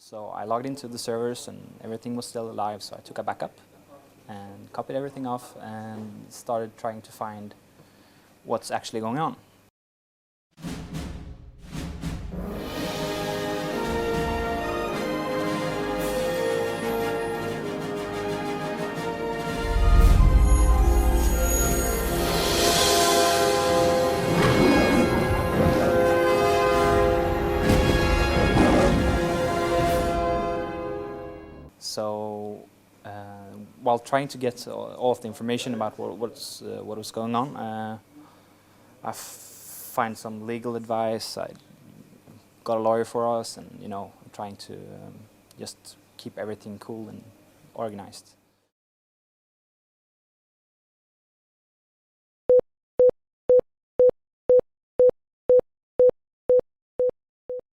So I logged into the servers and everything was still alive, so I took a backup and copied everything off and started trying to find what's actually going on. So while trying to get all of the information about what was going on, I find some legal advice. I got a lawyer for us, and I'm trying to just keep everything cool and organized.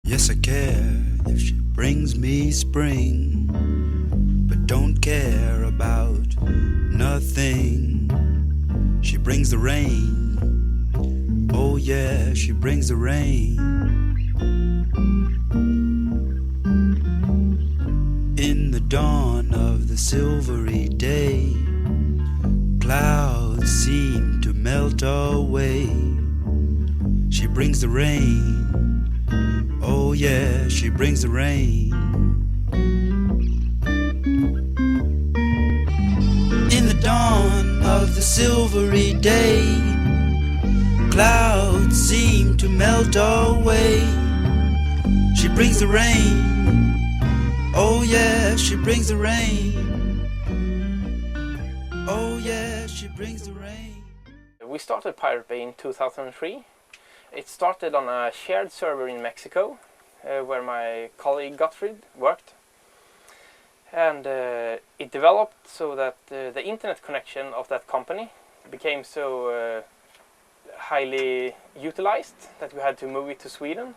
Yes, I care if she brings me spring, but don't care about nothing. She brings the rain. Oh yeah, she brings the rain. In the dawn of the silvery day, clouds seem to melt away. She brings the rain. Oh yeah, she brings the rain. In the dawn of the silvery day, clouds seem to melt away. She brings the rain. Oh yeah, she brings the rain. Oh yeah, she brings the rain. We started Pirate Bay in 2003. It started on a shared server in Mexico, where my colleague Gottfried worked. And it developed so that the internet connection of that company became so highly utilized that we had to move it to Sweden.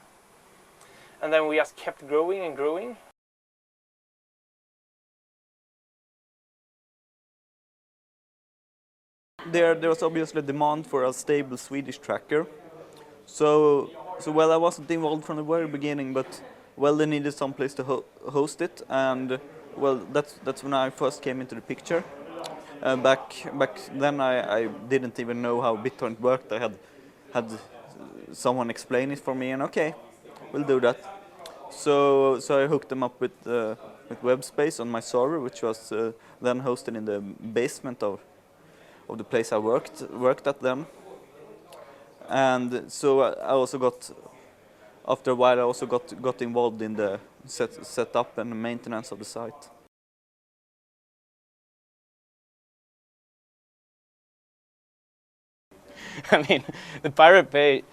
And then we just kept growing and growing. There was obviously a demand for a stable Swedish tracker. So well, I wasn't involved from the very beginning, but well, they needed some place to host it, and well, that's when I first came into the picture. Back then, I didn't even know how BitTorrent worked. I had someone explain it for me, and okay, we'll do that. So I hooked them up with web space on my server, which was then hosted in the basement of the place I worked at then. And so I also got, after a while, I also got involved in the setup and maintenance of the site. I mean, the Pirate Bay,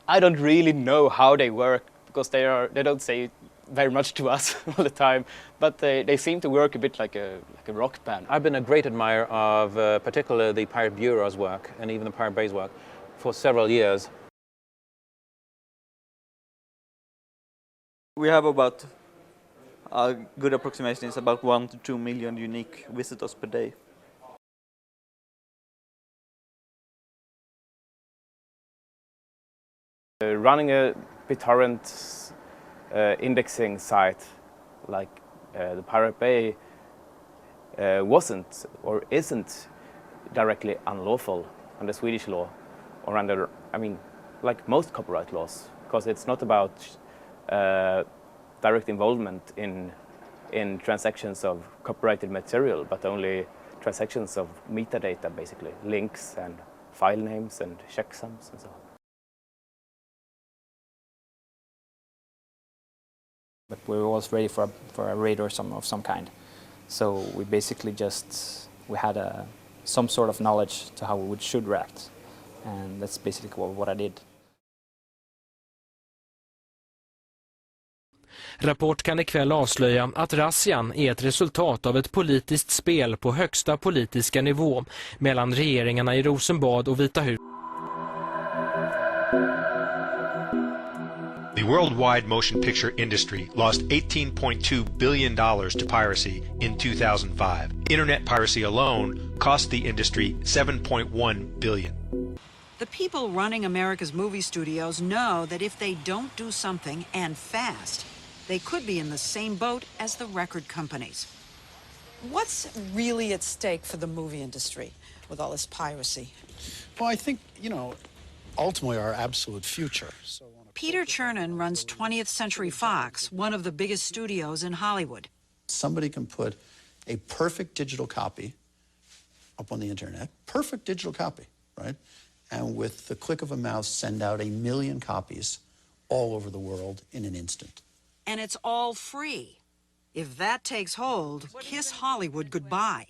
I don't really know how they work, because they don't say very much to us all the time, but they seem to work a bit like a rock band. I've been a great admirer of particularly the Pirate Bureau's work and even the Pirate Bay's work for several years. We have about, a good approximation is about 1 to 2 million unique visitors per day. Running a BitTorrent indexing site like the Pirate Bay wasn't or isn't directly unlawful under Swedish law, or under, I mean, like most copyright laws, because it's not about direct involvement in transactions of copyrighted material, but only transactions of metadata, basically, links and file names and checksums and so on. But we were always ready for a raid or of some kind. So we basically we had some sort of knowledge to how we should react. And that's basically what I did. Rapport kan ikväll avslöja att razzian är ett resultat av ett politiskt spel på högsta politiska nivå mellan regeringarna i Rosenbad och Vita huset. The worldwide motion picture industry lost $18.2 billion to piracy in 2005. Internet piracy alone cost the industry $7.1 billion. The people running America's movie studios know that if they don't do something, and fast, they could be in the same boat as the record companies. What's really at stake for the movie industry with all this piracy? Well, I think, ultimately our absolute future. Peter Chernin runs 20th Century Fox, one of the biggest studios in Hollywood. Somebody can put a perfect digital copy up on the internet, perfect digital copy, right? And with the click of a mouse, send out 1 million copies all over the world in an instant. And it's all free. If that takes hold, kiss Hollywood goodbye.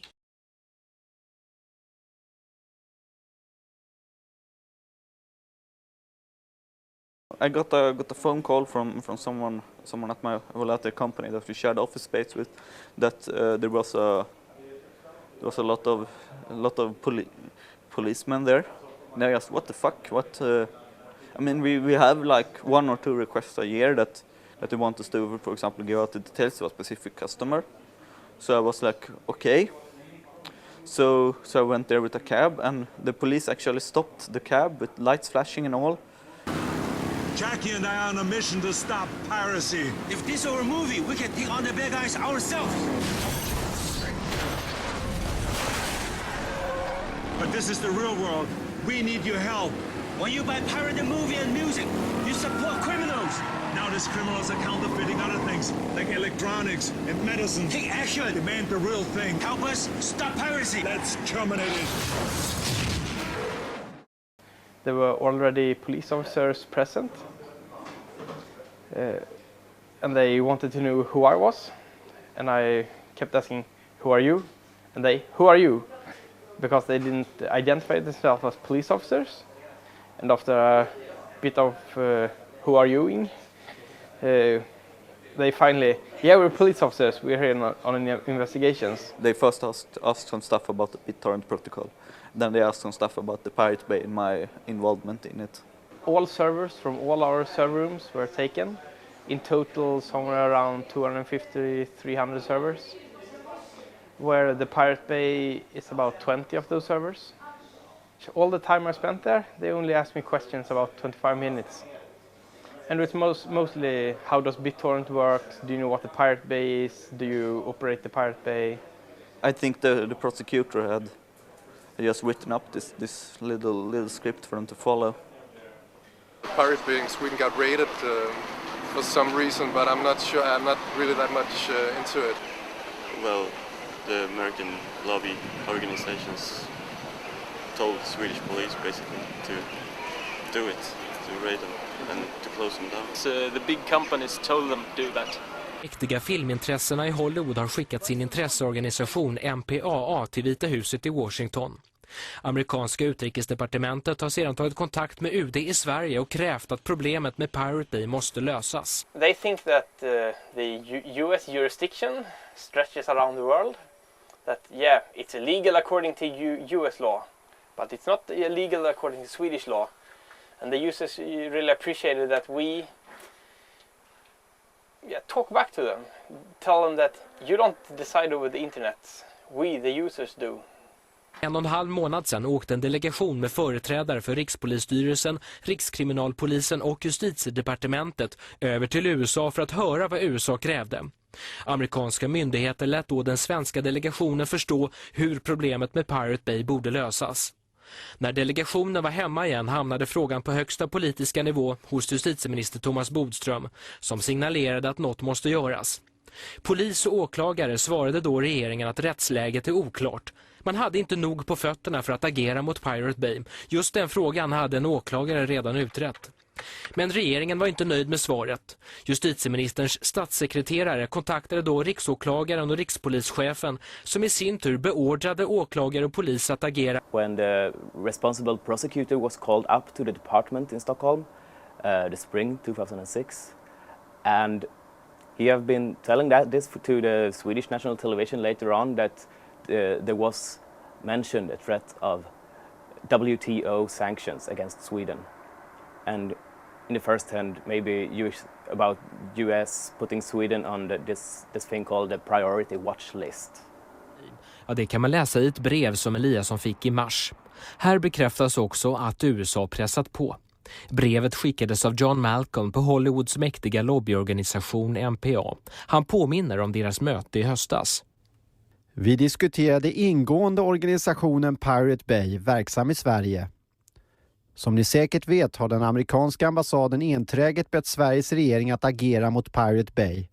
I got a phone call from someone at my the company that we shared office space with, that there was a lot of policemen there. And I asked, what the fuck? I mean, we have like 1 or 2 requests a year that they want us to, for example, give out the details of a specific customer. So I was like, okay. So I went there with a cab, and the police actually stopped the cab with lights flashing and all. Jackie and I are on a mission to stop piracy. If this were a movie, we can take on the bad guys ourselves. But this is the real world. We need your help. When you buy pirate movie and music, you support criminals. Now these criminals are counterfeiting other things, like electronics and medicine. Take action. Demand the real thing. Help us stop piracy. Let's terminate it. There were already police officers present, and they wanted to know who I was, and I kept asking, who are you? And they, who are you? Because they didn't identify themselves as police officers. And after a bit of who are you-ing, they finally, yeah, we're police officers, we're here on investigations. They first asked some stuff about the BitTorrent protocol. Then they asked some stuff about the Pirate Bay and my involvement in it. All servers from all our server rooms were taken. In total, somewhere around 250-300 servers, where the Pirate Bay is about 20 of those servers. All the time I spent there, they only asked me questions about 25 minutes. And it's mostly, how does BitTorrent work? Do you know what the Pirate Bay is? Do you operate the Pirate Bay? I think the prosecutor had just written up this little script for them to follow. The Pirate Bay in Sweden got raided for some reason, but I'm not sure. I'm not really that much into it. Well, the American lobby organizations told Swedish police basically to do it, to raid them and to close them down. So the big companies told them to do that. Mäktiga filmintressena i Hollywood har skickat sin intresseorganisation MPAA till Vita huset i Washington. Amerikanska utrikesdepartementet har sedan tagit kontakt med UD i Sverige och krävt att problemet med Pirate Bay måste lösas. They think that the US jurisdiction stretches around the world. That yeah, it's illegal according to US law, but it's not illegal according to Swedish law. And the users really appreciated that we talk back to them, tell them that you don't decide over the internet, we the users do. 1,5 månad sedan åkte en delegation med företrädare för Rikspolisstyrelsen, Rikskriminalpolisen och Justitiedepartementet över till USA för att höra vad USA krävde. Amerikanska myndigheter lät då den svenska delegationen förstå hur problemet med Pirate Bay borde lösas. När delegationen var hemma igen hamnade frågan på högsta politiska nivå hos justitieminister Thomas Bodström, som signalerade att något måste göras. Polis och åklagare svarade då regeringen att rättsläget är oklart. Man hade inte nog på fötterna för att agera mot Pirate Bay. Just den frågan hade en åklagare redan utrett. Men regeringen var inte nöjd med svaret. Justitieministerns statssekreterare kontaktade då riksåklagaren och rikspolischefen, som i sin tur beordrade åklagare och polis att agera. When the responsible prosecutor was called up to the department in Stockholm, the spring 2006, and he have been telling this to the Swedish national television later on, that there was mentioned a threat of WTO sanctions against Sweden. And in the first hand, maybe about US putting Sweden on this thing called the priority watch list. Ja, det kan man läsa i ett brev som Eliasson fick i mars. Här bekräftas också att USA pressat på. Brevet skickades av John Malcolm på Hollywoods mäktiga lobbyorganisation MPA. Han påminner om deras möte i höstas. Vi diskuterade ingående organisationen Pirate Bay, verksam i Sverige. Som ni säkert vet har den amerikanska ambassaden enträget bett Sveriges regering att agera mot Pirate Bay.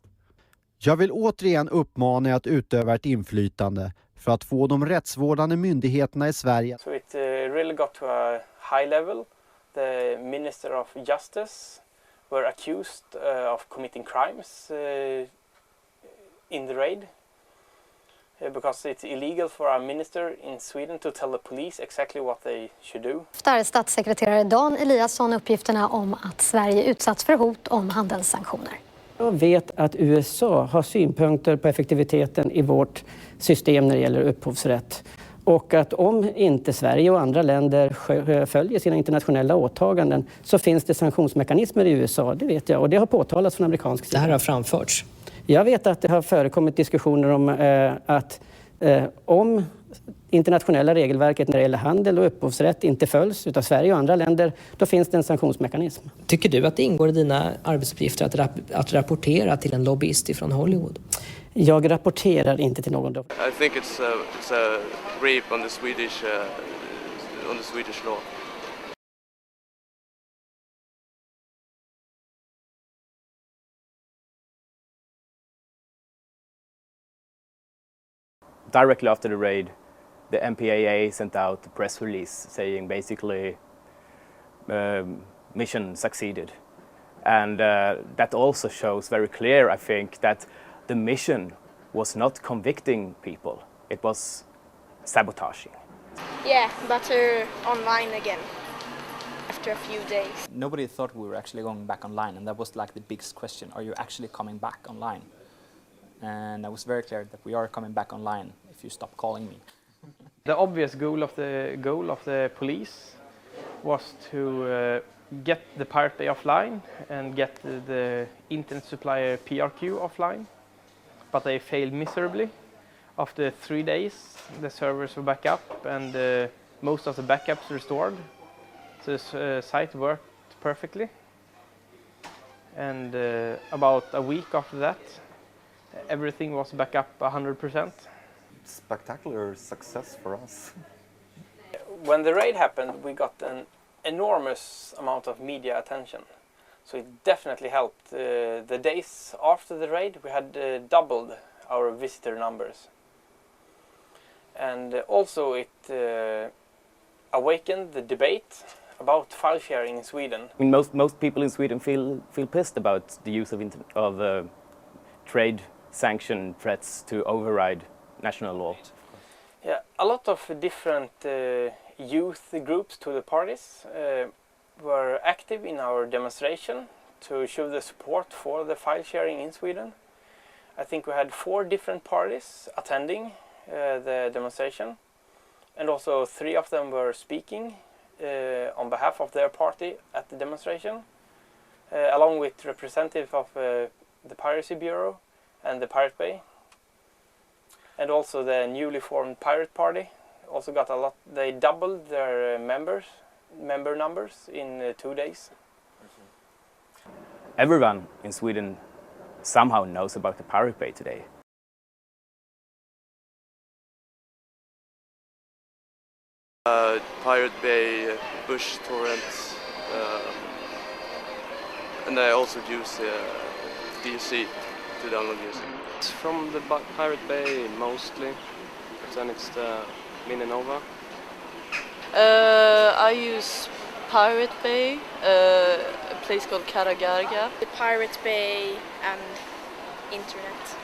Jag vill återigen uppmana er att utöva ett inflytande för att få de rättsvårdande myndigheterna i Sverige. So it really got to a high level. The Minister of Justice were accused of committing crimes in the raid. Because it's illegal for a minister in Sweden to tell the police exactly what they should do. Där statssekreterare Dan Eliasson uppgifterna om att Sverige utsatts för hot om handelssanktioner. Jag vet att USA har synpunkter på effektiviteten i vårt system när det gäller upphovsrätt. Och att om inte Sverige och andra länder följer sina internationella åtaganden så finns det sanktionsmekanismer i USA, det vet jag. Och det har påtalats från amerikansk sida. Det här har framförts. Jag vet att det har förekommit diskussioner om att om internationella regelverket när det gäller handel och upphovsrätt inte följs av Sverige och andra länder, då finns det en sanktionsmekanism. Tycker du att det ingår i dina arbetsuppgifter att rapportera till en lobbyist från Hollywood? Jag rapporterar inte till någon. I think it's a rape on the Swedish law. Directly after the raid, the MPAA sent out a press release saying basically mission succeeded. And that also shows very clear, I think, that the mission was not convicting people, it was sabotaging. Yeah, but they're online again after a few days. Nobody thought we were actually going back online, and that was like the biggest question. Are you actually coming back online? And I was very clear that we are coming back online if you stop calling me. The obvious goal of the police was to get the Pirate Bay offline and get the internet supplier PRQ offline, but they failed miserably. After 3 days, the servers were back up and most of the backups restored. So the site worked perfectly. And about a week after that, everything was back up 100%. Spectacular success for us. When the raid happened, we got an enormous amount of media attention. So it definitely helped. The days after the raid, we had doubled our visitor numbers. And also it awakened the debate about file sharing in Sweden. I mean, most people in Sweden feel pissed about the use of trade sanction threats to override national law. Yeah, a lot of different youth groups to the parties were active in our demonstration to show the support for the file sharing in Sweden. I think we had 4 different parties attending the demonstration, and also 3 of them were speaking on behalf of their party at the demonstration, along with representatives of the Piracy Bureau and the Pirate Bay. And also the newly formed Pirate Party also got a lot. They doubled their member numbers in 2 days. Everyone in Sweden somehow knows about the Pirate Bay today. Pirate Bay, Bush torrents, and I also use DSC to download music. It's from the Pirate Bay mostly, but then it's the Mininova. I use Pirate Bay, a place called Karagarga. The Pirate Bay and internet.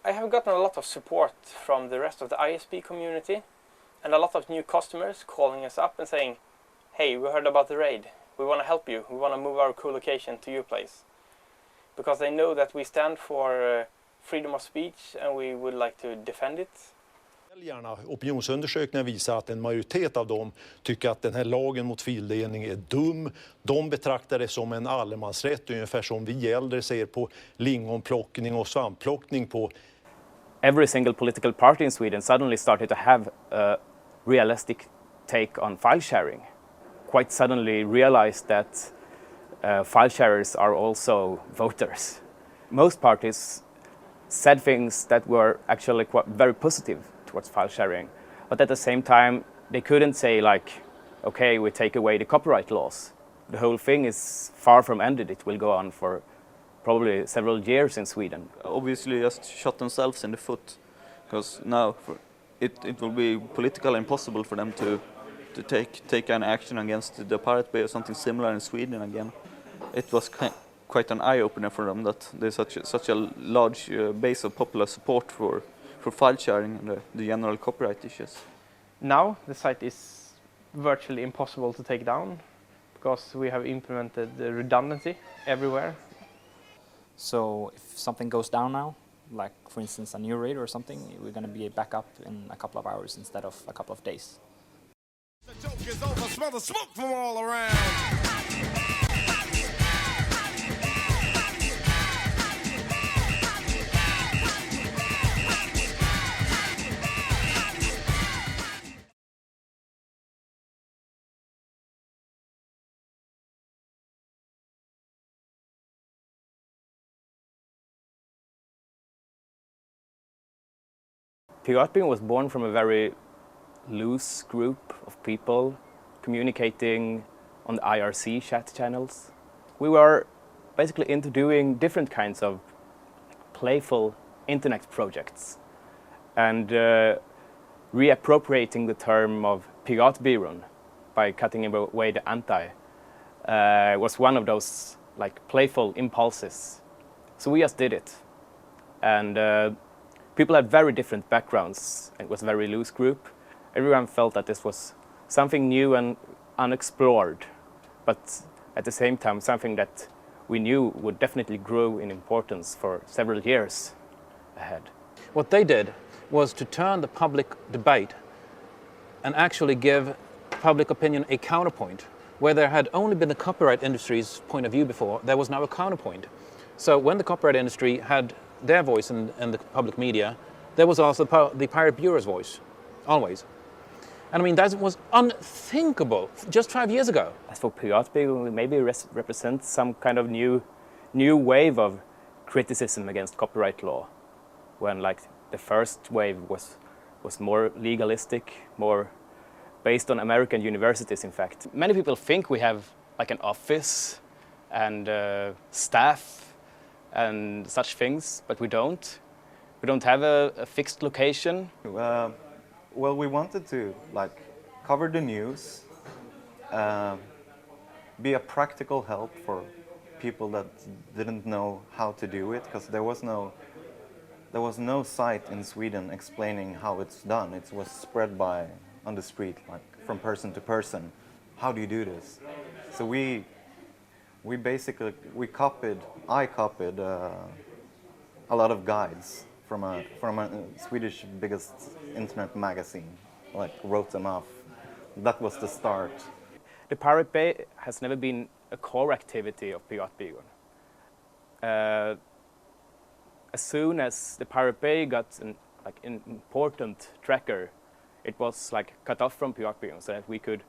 I have gotten a lot of support from the rest of the ISP community and a lot of new customers calling us up and saying, hey, we heard about the raid. We want to help you. We want to move our co-location to your place. Because they know that we stand for freedom of speech and we would like to defend it. Opinionsundersökningar visar att en majoritet av dem tycker att den här lagen mot fildelning är dum. De betraktar det som en allemansrätt, ungefär som vi äldre ser på lingonplockning och svampplockning på. every single political party in Sweden suddenly started to have a realistic take on file sharing. Quite suddenly realized that file sharers are also voters. Most parties said things that were actually quite very positive towards file sharing, but at the same time they couldn't say like, okay, we take away the copyright laws. The whole thing is far from ended. It will go on for probably several years in Sweden. Obviously just shot themselves in the foot, because now it will be politically impossible for them to take an action against the Pirate Bay or something similar in Sweden again. It was quite an eye-opener for them that there's such a large base of popular support for file sharing and the general copyright issues. Now the site is virtually impossible to take down because we have implemented the redundancy everywhere. So if something goes down now, like for instance a new raid or something, we're going to be back up in a couple of hours instead of a couple of days. The joke is over, smell the smoke from all around. Piratsky was born from a very loose group of people communicating on the IRC chat channels. We were basically into doing different kinds of playful internet projects and reappropriating the term of piratbyrån by cutting away the anti was one of those like playful impulses. So we just did it. And people had very different backgrounds. It was a very loose group. Everyone felt that this was something new and unexplored, but at the same time something that we knew would definitely grow in importance for several years ahead. What they did was to turn the public debate and actually give public opinion a counterpoint. Where there had only been the copyright industry's point of view before, there was now a counterpoint. So when the copyright industry had their voice in the public media, there was also the Pirate Bureau's voice, always. And I mean, that was unthinkable just 5 years ago. As for Piratsky, maybe represents some kind of new wave of criticism against copyright law, when like the first wave was more legalistic, more based on American universities, in fact. Many people think we have like an office and staff and such things, but we don't. We don't have a fixed location. Well, we wanted to like cover the news, be a practical help for people that didn't know how to do it, because there was no site in Sweden explaining how it's done. It was spread on the street, like from person to person. How do you do this? So I copied a lot of guides from a Swedish biggest internet magazine, like wrote them off. That was the start. The Pirate Bay has never been a core activity of Piratbyrån. As soon as the Pirate Bay got an important tracker, it was like cut off from Piratbyrån so that we could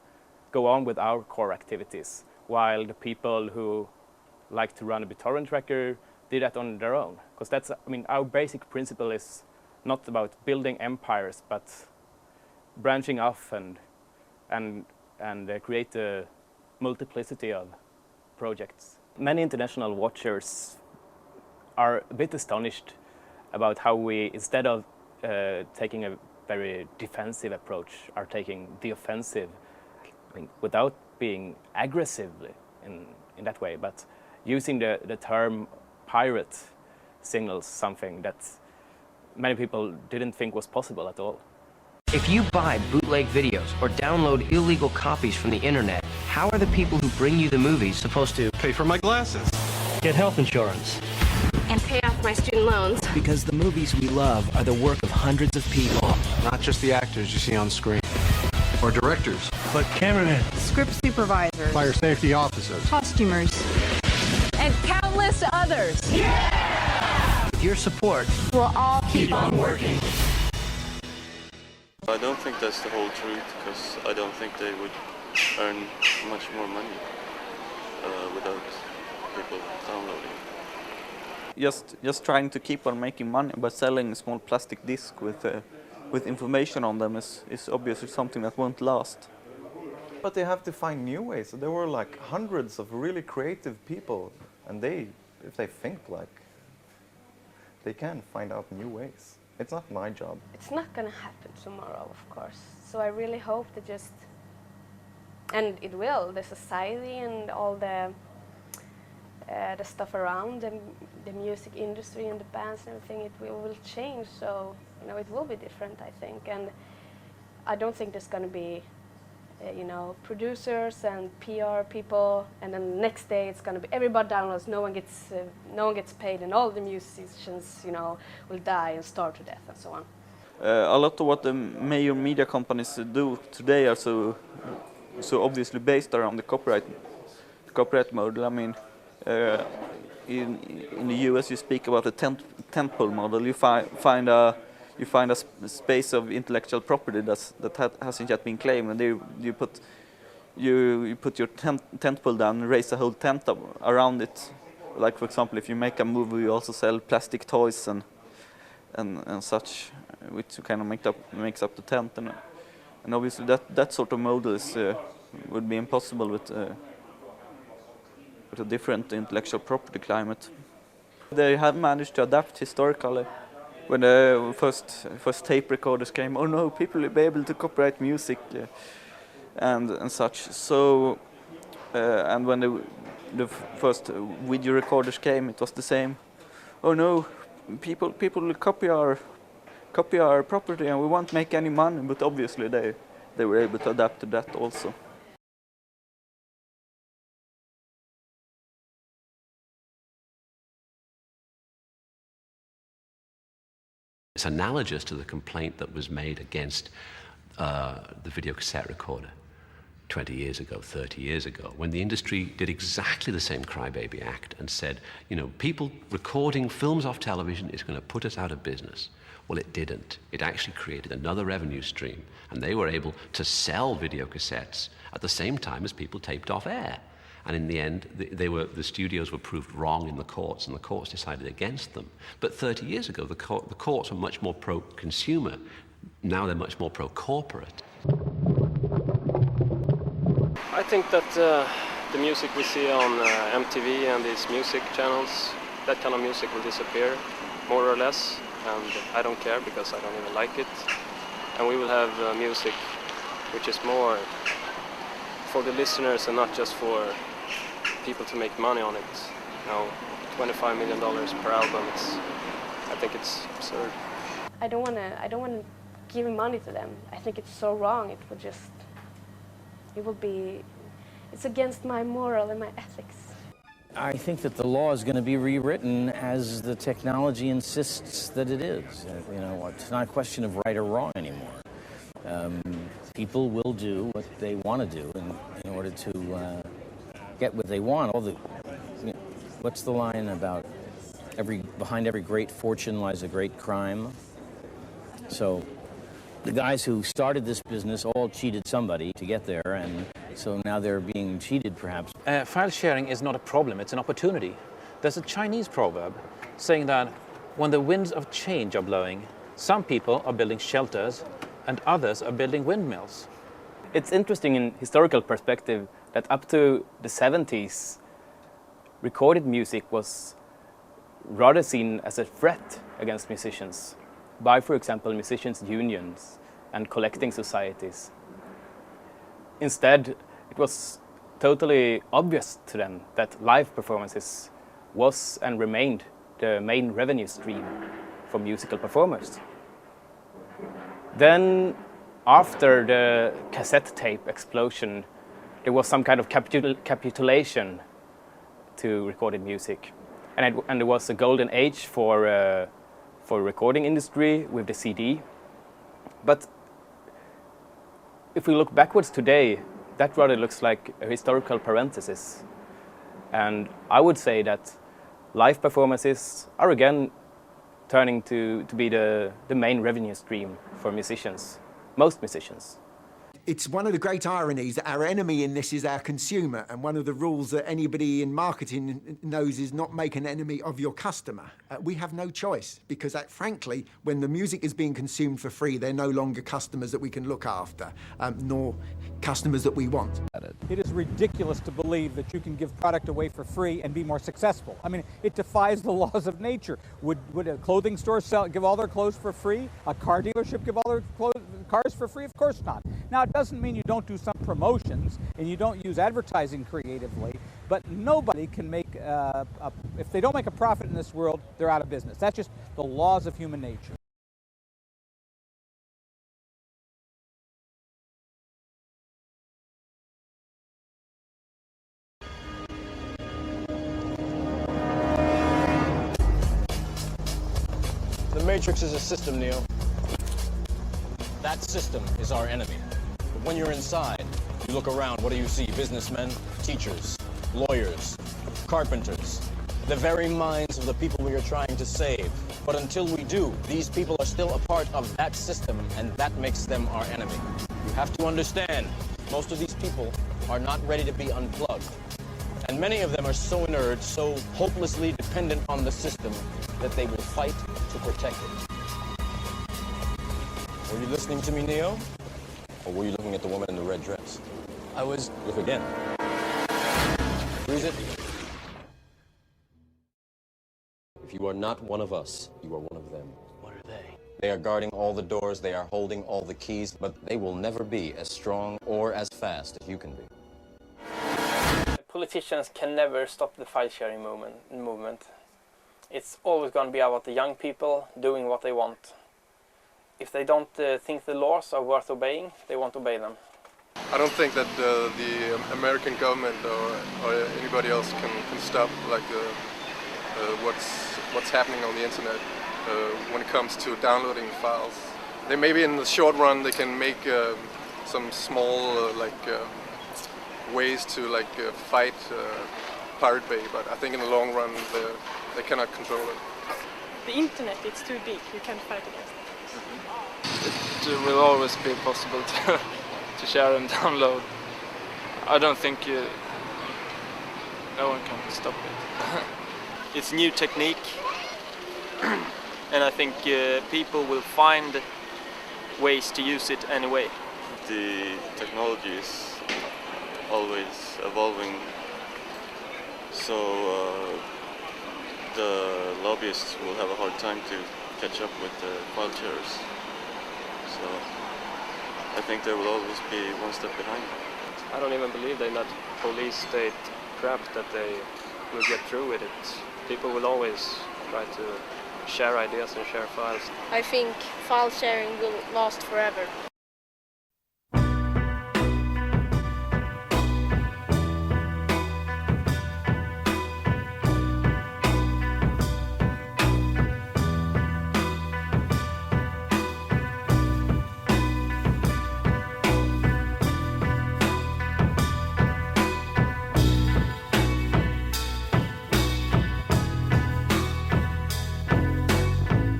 go on with our core activities, while the people who like to run a BitTorrent tracker did that on their own. Because that's, I mean, our basic principle is not about building empires, but branching off and create a multiplicity of projects. Many international watchers are a bit astonished about how we, instead of taking a very defensive approach, are taking the offensive, I mean, without being aggressive in that way, but using the term pirate signals something that many people didn't think was possible at all. If you buy bootleg videos or download illegal copies from the internet, how are the people who bring you the movies supposed to Pay for my glasses. get health insurance? And pay off my student loans. Because the movies we love are the work of hundreds of people. Not just the actors you see on screen. Or directors. But cameramen, Script supervisors. Fire safety officers. Costumers. And countless others. if With your support, We'll all Keep on working. I don't think that's the whole truth, because I don't think they would earn much more money without people downloading. Just trying to keep on making money by selling a small plastic disc with information on them is obviously something that won't last. But they have to find new ways. So there were like hundreds of really creative people, and if they think, like, they can find out new ways. It's not my job. It's not going to happen tomorrow, of course. So I really hope that and it will, the society and all the stuff around the music industry and the bands and everything, it will change. So, it will be different, I think. And I don't think there's going to be, producers and PR people, and then the next day it's going to be everybody downloads, no one gets paid, and all the musicians, will die and starve to death and so on. A lot of what the major media companies do today are so obviously based around the copyright model. I mean, in the US you speak about a tentpole model. You find a space of intellectual property that hasn't yet been claimed, and you put your tentpole down and raise a whole tent around it. Like, for example, if you make a movie, you also sell plastic toys and such, which kind of makes up the tent. And obviously that sort of model would be impossible with a different intellectual property climate. They have managed to adapt historically. When the first tape recorders came, oh no, people will be able to copyright music and such. So, and when the first video recorders came, it was the same. Oh no, people will copy our property and we won't make any money. But obviously they were able to adapt to that also. It's analogous to the complaint that was made against the videocassette recorder 20 years ago, 30 years ago, when the industry did exactly the same crybaby act and said, people recording films off television is going to put us out of business. Well, it didn't. It actually created another revenue stream, and they were able to sell videocassettes at the same time as people taped off air. And in the end, the studios were proved wrong in the courts, and the courts decided against them. But 30 years ago, the courts were much more pro-consumer. Now they're much more pro-corporate. I think that the music we see on MTV and these music channels, that kind of music will disappear, more or less. And I don't care, because I don't even like it. And we will have music which is more for the listeners and not just for people to make money on it. $25 million per album. I think it's absurd. I don't want to give money to them. I think it's so wrong. It's against my moral and my ethics. I think that the law is going to be rewritten as the technology insists that it is. It's not a question of right or wrong anymore. People will do what they want to do in order to get what they want. What's the line about behind every great fortune lies a great crime? So the guys who started this business all cheated somebody to get there, and so now they're being cheated, perhaps. File sharing is not a problem, it's an opportunity. There's a Chinese proverb saying that when the winds of change are blowing, some people are building shelters and others are building windmills. It's interesting in historical perspective that up to the 70s, recorded music was rather seen as a threat against musicians by, for example, musicians' unions and collecting societies. Instead, it was totally obvious to them that live performances was and remained the main revenue stream for musical performers. Then, after the cassette tape explosion, there was some kind of capitulation to recorded music. And there was a golden age for recording industry with the CD. But if we look backwards today, that rather looks like a historical parenthesis. And I would say that live performances are again turning to be the main revenue stream for musicians, most musicians. It's one of the great ironies that our enemy in this is our consumer, and one of the rules that anybody in marketing knows is not make an enemy of your customer. We have no choice, because frankly, when the music is being consumed for free, they're no longer customers that we can look after, nor customers that we want. It is ridiculous to believe that you can give product away for free and be more successful. I mean, it defies the laws of nature. Would a clothing store give all their clothes for free? A car dealership give all their cars for free? Of course not. Now, it doesn't mean you don't do some promotions and you don't use advertising creatively, but nobody can make, if they don't make a profit in this world, they're out of business. That's just the laws of human nature. The Matrix is a system, Neo. That system is our enemy. But when you're inside, you look around, what do you see? Businessmen, teachers, lawyers, carpenters, the very minds of the people we are trying to save. But until we do, these people are still a part of that system, and that makes them our enemy. You have to understand, most of these people are not ready to be unplugged. And many of them are so inert, so hopelessly dependent on the system, that they will fight to protect it. Were you listening to me, Neo? Or were you looking at the woman in the red dress? I was. Look again. Freeze it. If you are not one of us, you are one of them. What are they? They are guarding all the doors, they are holding all the keys, but they will never be as strong or as fast as you can be. Politicians can never stop the file sharing movement. It's always going to be about the young people doing what they want. If they don't think the laws are worth obeying, they won't obey them. I don't think that the American government or anybody else can stop what's happening on the internet when it comes to downloading files. They maybe in the short run they can make some small ways to fight Pirate Bay, but I think in the long run they cannot control it. The internet, it's too big, you can't fight against it. It will always be possible to share and download. I don't think no one can stop it. It's new technique, and I think people will find ways to use it anyway. The technology is always evolving, so the lobbyists will have a hard time to catch up with the file sharers. So I think there will always be one step behind. I don't even believe they let police state crap that they will get through with it. People will always try to share ideas and share files. I think file sharing will last forever.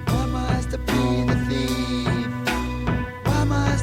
Why must I be the thief? Why must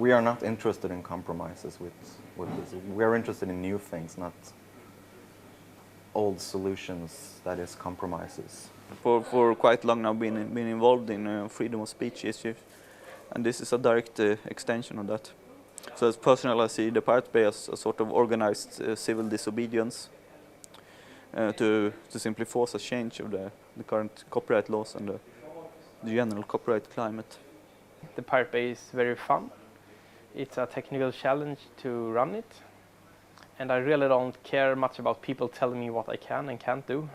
we are not interested in compromises with this. We are interested in new things, not old solutions, that is compromises. For quite long now been involved in freedom of speech issues, and this is a direct extension of that. So as personal, I see the Pirate Bay as a sort of organized civil disobedience to simply force a change of the current copyright laws and the general copyright climate. The Pirate Bay is very fun. It's a technical challenge to run it, and I really don't care much about people telling me what I can and can't do.